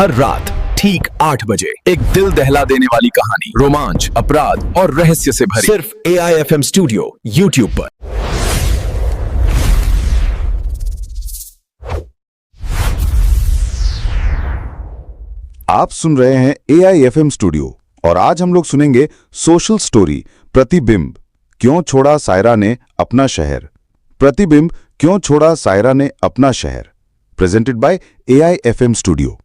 हर रात ठीक 8 बजे एक दिल दहला देने वाली कहानी, रोमांच, अपराध और रहस्य से भरी, सिर्फ AIFM स्टूडियो YouTube पर। आप सुन रहे हैं AIFM स्टूडियो और आज हम लोग सुनेंगे सोशल स्टोरी प्रतिबिंब क्यों छोड़ा सायरा ने अपना शहर। प्रतिबिंब क्यों छोड़ा सायरा ने अपना शहर, प्रेजेंटेड बाय AIFM स्टूडियो।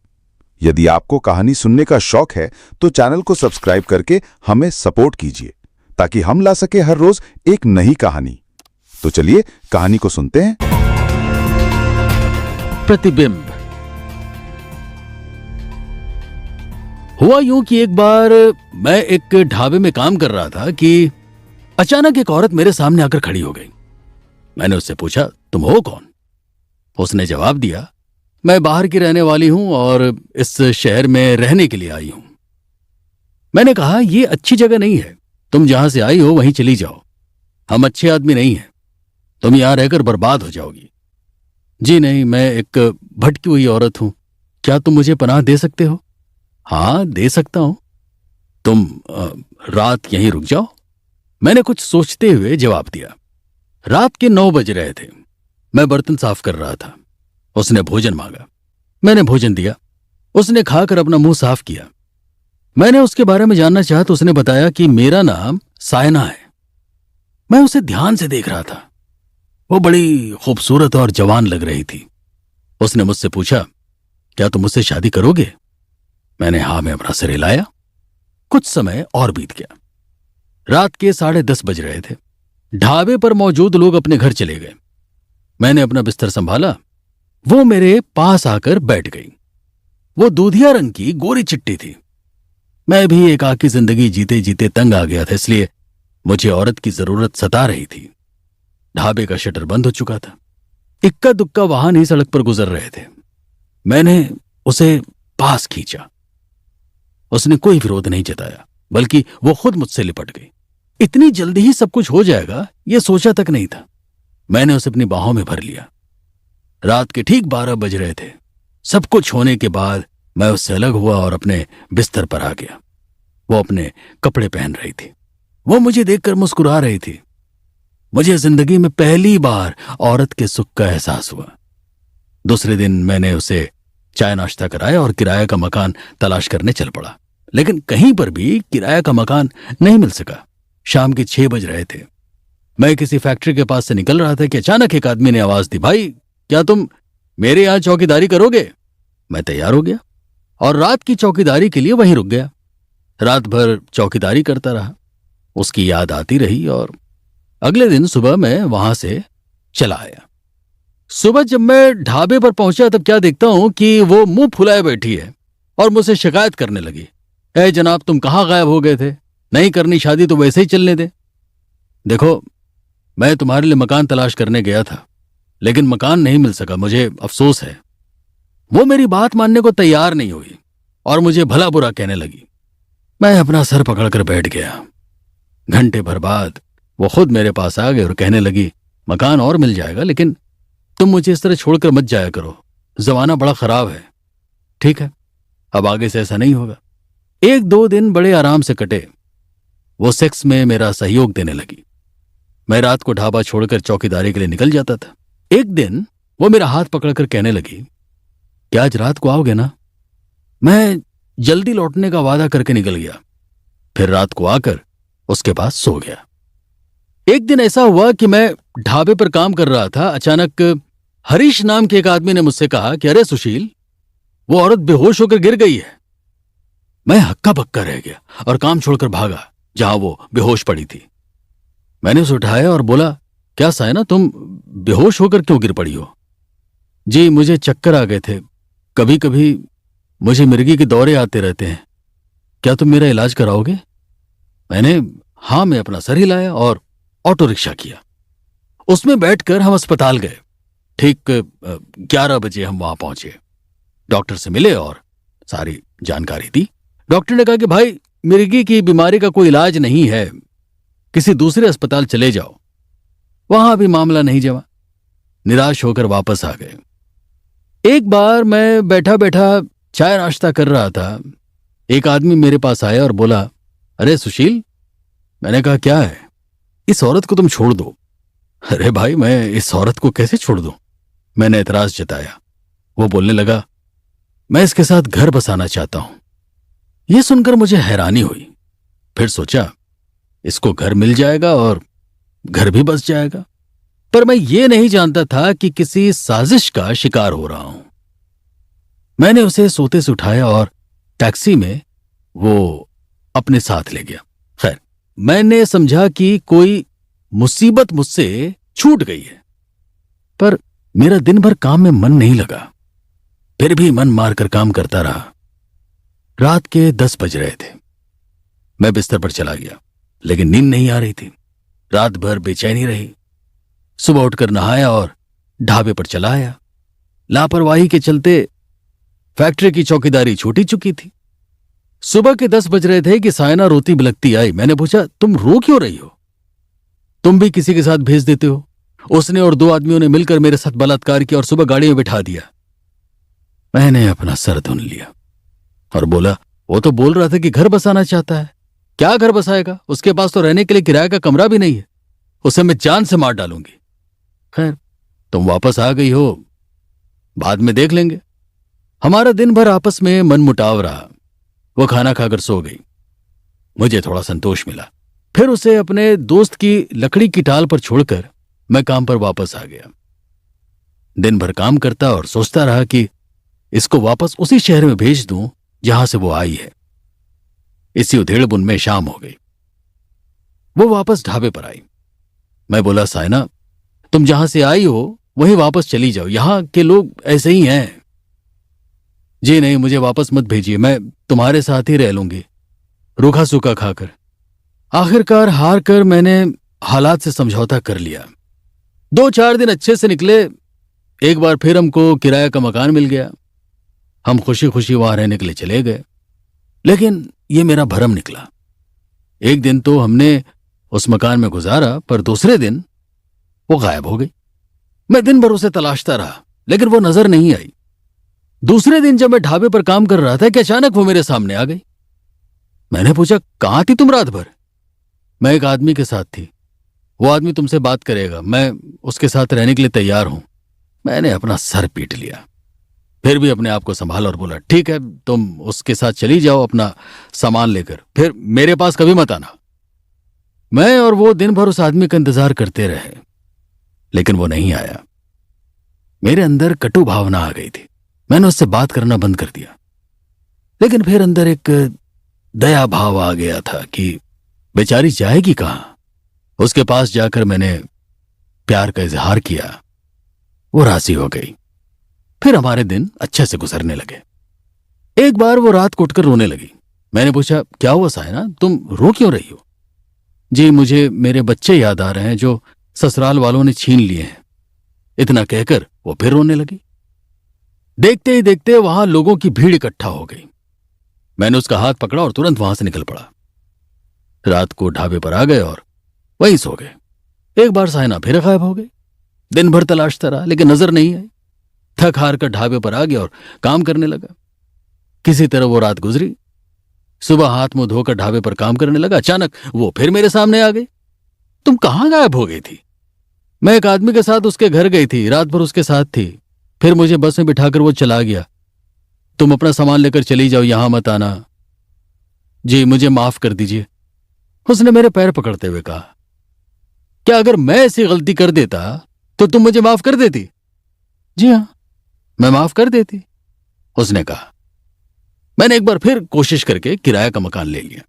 यदि आपको कहानी सुनने का शौक है तो चैनल को सब्सक्राइब करके हमें सपोर्ट कीजिए ताकि हम ला सके हर रोज एक नई कहानी। तो चलिए कहानी को सुनते हैं। प्रतिबिंब। हुआ यूं कि एक बार मैं एक ढाबे में काम कर रहा था कि अचानक एक औरत मेरे सामने आकर खड़ी हो गई। मैंने उससे पूछा, तुम हो कौन? उसने जवाब दिया, मैं बाहर की रहने वाली हूं और इस शहर में रहने के लिए आई हूं। मैंने कहा, यह अच्छी जगह नहीं है, तुम जहां से आई हो वहीं चली जाओ। हम अच्छे आदमी नहीं हैं, तुम यहां रहकर बर्बाद हो जाओगी। जी नहीं, मैं एक भटकी हुई औरत हूं, क्या तुम मुझे पनाह दे सकते हो? हाँ, दे सकता हूं, तुम रात यहीं रुक जाओ। मैंने कुछ सोचते हुए जवाब दिया। रात के 9 बज रहे थे, मैं बर्तन साफ कर रहा था। उसने भोजन मांगा, मैंने भोजन दिया। उसने खाकर अपना मुंह साफ किया। मैंने उसके बारे में जानना चाहा तो उसने बताया कि मेरा नाम सायना है। मैं उसे ध्यान से देख रहा था, वो बड़ी खूबसूरत और जवान लग रही थी। उसने मुझसे पूछा, क्या तुम मुझसे शादी करोगे? मैंने हाँ में अपना सिर हिलाया। कुछ समय और बीत गया। रात के 10:30 बज रहे थे। ढाबे पर मौजूद लोग अपने घर चले गए। मैंने अपना बिस्तर संभाला, वो मेरे पास आकर बैठ गई। वो दूधिया रंग की गोरी चिट्टी थी। मैं भी एकाकी जिंदगी जीते जीते तंग आ गया था, इसलिए मुझे औरत की जरूरत सता रही थी। ढाबे का शटर बंद हो चुका था। इक्का दुक्का वाहन ही सड़क पर गुजर रहे थे। मैंने उसे पास खींचा। उसने कोई विरोध नहीं जताया, बल्कि वो खुद मुझसे लिपट गई। इतनी जल्दी ही सब कुछ हो जाएगा, यह सोचा तक नहीं था। मैंने उसे अपनी बाहों में भर लिया। रात के ठीक 12 बज रहे थे। सब कुछ होने के बाद मैं उससे अलग हुआ और अपने बिस्तर पर आ गया। वो अपने कपड़े पहन रही थी। वो मुझे देखकर मुस्कुरा रही थी। मुझे जिंदगी में पहली बार औरत के सुख का एहसास हुआ। दूसरे दिन मैंने उसे चाय नाश्ता कराया और किराए का मकान तलाश करने चल पड़ा, लेकिन कहीं पर भी किराए का मकान नहीं मिल सका। शाम के 6 बज रहे थे। मैं किसी फैक्ट्री के पास से निकल रहा था कि अचानक एक आदमी ने आवाज दी, भाई क्या तुम मेरे यहां चौकीदारी करोगे? मैं तैयार हो गया और रात की चौकीदारी के लिए वहीं रुक गया। रात भर चौकीदारी करता रहा। उसकी याद आती रही और अगले दिन सुबह मैं वहां से चला आया। सुबह जब मैं ढाबे पर पहुंचा तब क्या देखता हूं कि वो मुंह फुलाए बैठी है और मुझसे शिकायत करने लगी, ए जनाब, तुम कहां गायब हो गए थे? नहीं करनी शादी तो वैसे ही चलने दे। देखो, मैं तुम्हारे लिए मकान तलाश करने गया था, लेकिन मकान नहीं मिल सका, मुझे अफसोस है। वो मेरी बात मानने को तैयार नहीं हुई और मुझे भला बुरा कहने लगी। मैं अपना सर पकड़कर बैठ गया। घंटे भर बाद वो खुद मेरे पास आ गई और कहने लगी, मकान और मिल जाएगा, लेकिन तुम मुझे इस तरह छोड़कर मत जाया करो, जमाना बड़ा खराब है। ठीक है, अब आगे से ऐसा नहीं होगा। 1-2 दिन बड़े आराम से कटे। वो सेक्स में मेरा सहयोग देने लगी। मैं रात को ढाबा छोड़कर चौकीदारी के लिए निकल जाता था। एक दिन वो मेरा हाथ पकड़कर कहने लगी, क्या आज रात को आओगे ना? मैं जल्दी लौटने का वादा करके निकल गया। फिर रात को आकर उसके पास सो गया। एक दिन ऐसा हुआ कि मैं ढाबे पर काम कर रहा था। अचानक हरीश नाम के एक आदमी ने मुझसे कहा कि अरे सुशील, वो औरत बेहोश होकर गिर गई है। मैं हक्का बक्का रह गया और काम छोड़कर भागा जहां वो बेहोश पड़ी थी। मैंने उसे उठाया और बोला, क्या सायना, तुम बेहोश होकर क्यों गिर पड़ी हो? जी, मुझे चक्कर आ गए थे, कभी कभी मुझे मिर्गी के दौरे आते रहते हैं, क्या तुम मेरा इलाज कराओगे? मैंने हाँ में अपना सर हिलाया और ऑटो रिक्शा किया। उसमें बैठकर हम अस्पताल गए। ठीक 11 बजे हम वहां पहुंचे। डॉक्टर से मिले और सारी जानकारी दी। डॉक्टर ने कहा कि भाई, मिर्गी की बीमारी का कोई इलाज नहीं है, किसी दूसरे अस्पताल चले जाओ। वहां भी मामला नहीं जमा। निराश होकर वापस आ गए। एक बार मैं बैठा बैठा चाय नाश्ता कर रहा था, एक आदमी मेरे पास आया और बोला, अरे सुशील। मैंने कहा, क्या है? इस औरत को तुम छोड़ दो। अरे भाई, मैं इस औरत को कैसे छोड़ दूं? मैंने एतराज जताया। वो बोलने लगा, मैं इसके साथ घर बसाना चाहता हूं। यह सुनकर मुझे हैरानी हुई। फिर सोचा, इसको घर मिल जाएगा और घर भी बस जाएगा। पर मैं ये नहीं जानता था कि किसी साजिश का शिकार हो रहा हूं। मैंने उसे सोते से उठाया और टैक्सी में वो अपने साथ ले गया। खैर, मैंने समझा कि कोई मुसीबत मुझसे छूट गई है। पर मेरा दिन भर काम में मन नहीं लगा। फिर भी मन मारकर काम करता रहा। रात के 10 बज रहे थे। मैं बिस्तर पर चला गया, लेकिन नींद नहीं आ रही थी। रात भर बेचैनी रही। सुबह उठकर नहाया और ढाबे पर चला आया। लापरवाही के चलते फैक्ट्री की चौकीदारी छूट ही चुकी थी। सुबह के 10 बज रहे थे कि सायना रोती बिलखती आई। मैंने पूछा, तुम रो क्यों रही हो? तुम भी किसी के साथ भेज देते हो। उसने और 2 आदमियों ने मिलकर मेरे साथ बलात्कार किया और सुबह गाड़ी में बिठा दिया। मैंने अपना सर धुन लिया और बोला, वो तो बोल रहा था कि घर बसाना चाहता है। क्या घर बसाएगा? उसके पास तो रहने के लिए किराए का कमरा भी नहीं है। उसे मैं जान से मार डालूंगी। खैर, तुम वापस आ गई हो, बाद में देख लेंगे। हमारा दिन भर आपस में मनमुटाव रहा। वो खाना खाकर सो गई। मुझे थोड़ा संतोष मिला। फिर उसे अपने दोस्त की लकड़ी की टाल पर छोड़कर मैं काम पर वापस आ गया। दिन भर काम करता और सोचता रहा कि इसको वापस उसी शहर में भेज दूं जहां से वो आई है। इसी उधेड़बुन में शाम हो गई। वो वापस ढाबे पर आई। मैं बोला, सायना, तुम जहां से आई हो वहीं वापस चली जाओ। यहां के लोग ऐसे ही हैं। जी नहीं, मुझे वापस मत भेजिए। मैं तुम्हारे साथ ही रह लूंगी, रूखा सूखा खाकर। आखिरकार हार कर मैंने हालात से समझौता कर लिया। 2-4 दिन अच्छे से निकले। एक बार फिर हमको किराया का मकान मिल गया। हम खुशी खुशी वहां रहने के लिए चले गए। लेकिन यह मेरा भरम निकला। एक दिन तो हमने उस मकान में गुजारा, पर दूसरे दिन वो गायब हो गई। मैं दिन भर उसे तलाशता रहा, लेकिन वो नजर नहीं आई। दूसरे दिन जब मैं ढाबे पर काम कर रहा था कि अचानक वो मेरे सामने आ गई। मैंने पूछा, कहां थी तुम रात भर? मैं एक आदमी के साथ थी। वो आदमी तुमसे बात करेगा। मैं उसके साथ रहने के लिए तैयार हूं। मैंने अपना सर पीट लिया। फिर भी अपने आप को संभाला और बोला, ठीक है, तुम उसके साथ चली जाओ अपना सामान लेकर, फिर मेरे पास कभी मत आना। मैं और वो दिन भर उस आदमी का इंतजार करते रहे, लेकिन वो नहीं आया। मेरे अंदर कटु भावना आ गई थी। मैंने उससे बात करना बंद कर दिया। लेकिन फिर अंदर एक दया भाव आ गया था कि बेचारी जाएगी कहां। उसके पास जाकर मैंने प्यार का इजहार किया। वो राजी हो गई। फिर हमारे दिन अच्छे से गुजरने लगे। एक बार वो रात को उठकर रोने लगी। मैंने पूछा, क्या हुआ सायना, तुम रो क्यों रही हो? जी, मुझे मेरे बच्चे याद आ रहे हैं जो ससुराल वालों ने छीन लिए हैं। इतना कहकर वो फिर रोने लगी। देखते ही देखते वहां लोगों की भीड़ इकट्ठा हो गई। मैंने उसका हाथ पकड़ा और तुरंत वहां से निकल पड़ा। रात को ढाबे पर आ गए और वहीं सो गए। एक बार सायना फिर गायब हो गई। दिन भर तलाशता रहा, लेकिन नजर नहीं आई। थक हार कर ढाबे पर आ गया और काम करने लगा। किसी तरह वो रात गुजरी। सुबह हाथ मुंह धोकर ढाबे पर काम करने लगा। अचानक वो फिर मेरे सामने आ गई। तुम कहां गायब हो गई थी? मैं एक आदमी के साथ उसके घर गई थी, रात भर उसके साथ थी। फिर मुझे बस में बिठाकर वो चला गया। तुम अपना सामान लेकर चली जाओ, यहां मत आना। जी, मुझे माफ कर दीजिए। उसने मेरे पैर पकड़ते हुए कहा, क्या अगर मैं ऐसी गलती कर देता तो तुम मुझे माफ कर देती? जी हां, मैं माफ कर देती, उसने कहा। मैंने एक बार फिर कोशिश करके किराया का मकान ले लिया।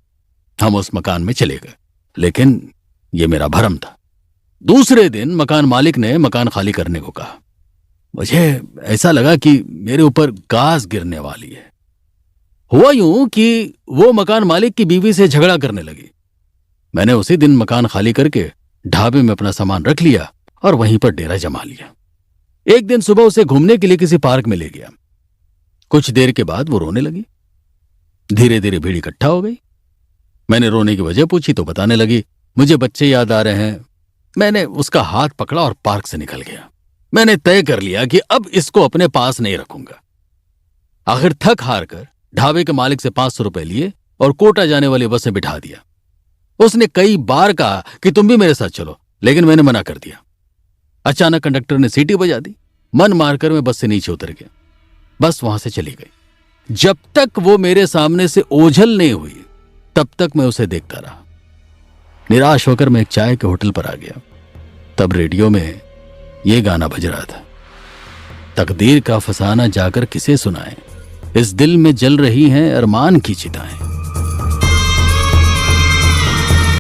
हम उस मकान में चले गए, लेकिन यह मेरा भरम था। दूसरे दिन मकान मालिक ने मकान खाली करने को कहा। मुझे ऐसा लगा कि मेरे ऊपर गाज गिरने वाली है। हुआ यूं कि वो मकान मालिक की बीवी से झगड़ा करने लगी। मैंने उसी दिन मकान खाली करके ढाबे में अपना सामान रख लिया और वहीं पर डेरा जमा लिया। एक दिन सुबह उसे घूमने के लिए किसी पार्क में ले गया। कुछ देर के बाद वो रोने लगी। धीरे धीरे भीड़ इकट्ठा हो गई। मैंने रोने की वजह पूछी तो बताने लगी, मुझे बच्चे याद आ रहे हैं। मैंने उसका हाथ पकड़ा और पार्क से निकल गया। मैंने तय कर लिया कि अब इसको अपने पास नहीं रखूंगा। आखिर थक हार कर ढाबे के मालिक से 500 रुपए लिए और कोटा जाने वाली बस में बिठा दिया। उसने कई बार कहा कि तुम भी मेरे साथ चलो, लेकिन मैंने मना कर दिया। अचानक कंडक्टर ने सीटी बजा दी। मन मारकर मैं बस से नीचे उतर गया। बस वहां से चली गई। जब तक वो मेरे सामने से ओझल नहीं हुई तब तक मैं उसे देखता रहा। निराश होकर मैं एक चाय के होटल पर आ गया। तब रेडियो में ये गाना बज रहा था, तकदीर का फसाना जाकर किसे सुनाएं, इस दिल में जल रही हैं अरमान की चिताएं।